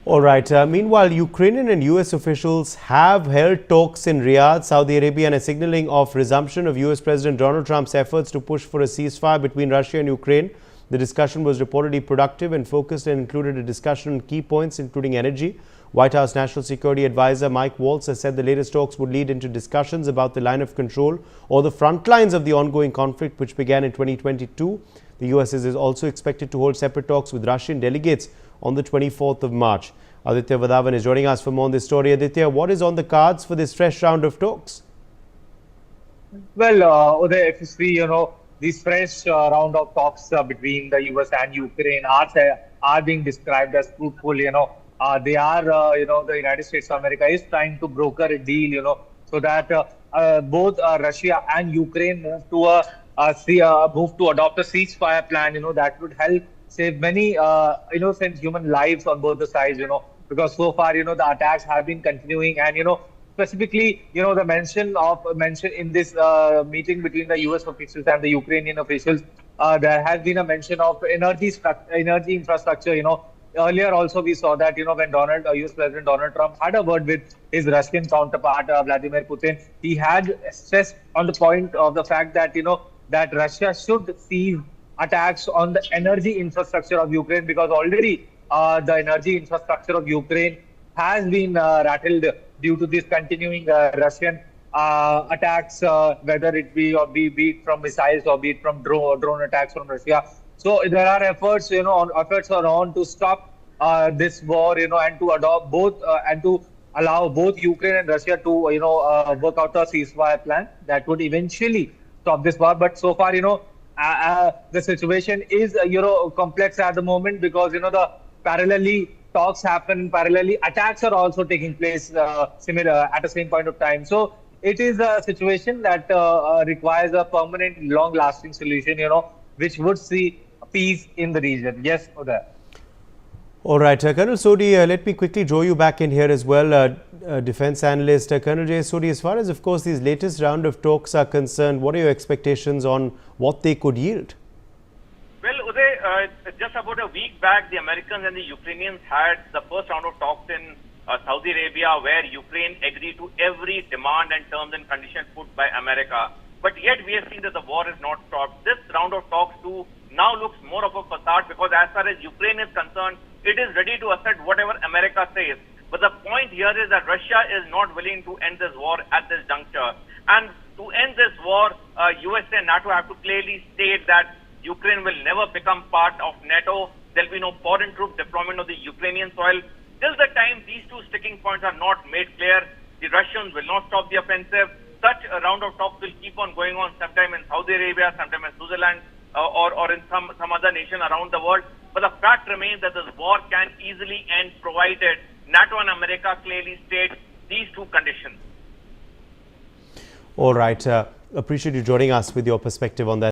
All right. Meanwhile, Ukrainian and US officials have held talks in Riyadh, Saudi Arabia, and a signaling of resumption of US President Donald Trump's efforts to push for a ceasefire between Russia and Ukraine. The discussion was reportedly productive and focused and included a discussion on key points, including energy. White House National Security Advisor Mike Waltz has said the latest talks would lead into discussions about the line of control or the front lines of the ongoing conflict, which began in 2022. The US is also expected to hold separate talks with Russian delegates on the 24th of March. Aditya Vadavan is joining us for more on this story. Aditya, what is on the cards for this fresh round of talks? Well, Uday, if you see, these fresh round of talks between the US and Ukraine are being described as fruitful. They are, the United States of America is trying to broker a deal, so that both Russia and Ukraine move to adopt a ceasefire plan, that would help save many innocent human lives on both the sides, because so far, the attacks have been continuing, and specifically, the mention in this meeting between the US officials and the Ukrainian officials, there has been a mention of energy infrastructure. Earlier also we saw that when US President Donald Trump had a word with his Russian counterpart Vladimir Putin, he had stressed on the point of the fact that that Russia should cease attacks on the energy infrastructure of Ukraine, because already the energy infrastructure of Ukraine has been rattled due to this continuing Russian attacks, whether it be it from missiles or be it from drone attacks from Russia. So there are efforts, efforts are on to stop this war, and to adopt both and to allow both Ukraine and Russia to, work out a ceasefire plan that would eventually stop this war. But so far, the situation is, complex at the moment, because, the parallelly talks happen, parallelly attacks are also taking place similar at the same point of time. So it is a situation that requires a permanent, long-lasting solution, which would see peace in the region. Yes, Uday. All right. Colonel Sodhi, let me quickly draw you back in here as well. Defense analyst Colonel J. Sodhi, as far as, of course, these latest round of talks are concerned, what are your expectations on what they could yield? Well, Uday, just about a week back, the Americans and the Ukrainians had the first round of talks in Saudi Arabia, where Ukraine agreed to every demand and terms and conditions put by America. But yet we have seen that the war is not stopped. This round of talks too now looks more of a facade, because as far as Ukraine is concerned, it is ready to accept whatever America says. But the point here is that Russia is not willing to end this war at this juncture. And to end this war, USA and NATO have to clearly state that Ukraine will never become part of NATO. There will be no foreign troop deployment of the Ukrainian soil. Till the time these two sticking points are not made clear, the Russians will not stop the offensive. Such a round of talks will keep on going on, sometime in Saudi Arabia, sometime in Switzerland, or in some other nation around the world. But the fact remains that this war can easily end, provided NATO and America clearly state these two conditions. All right. Appreciate you joining us with your perspective on that.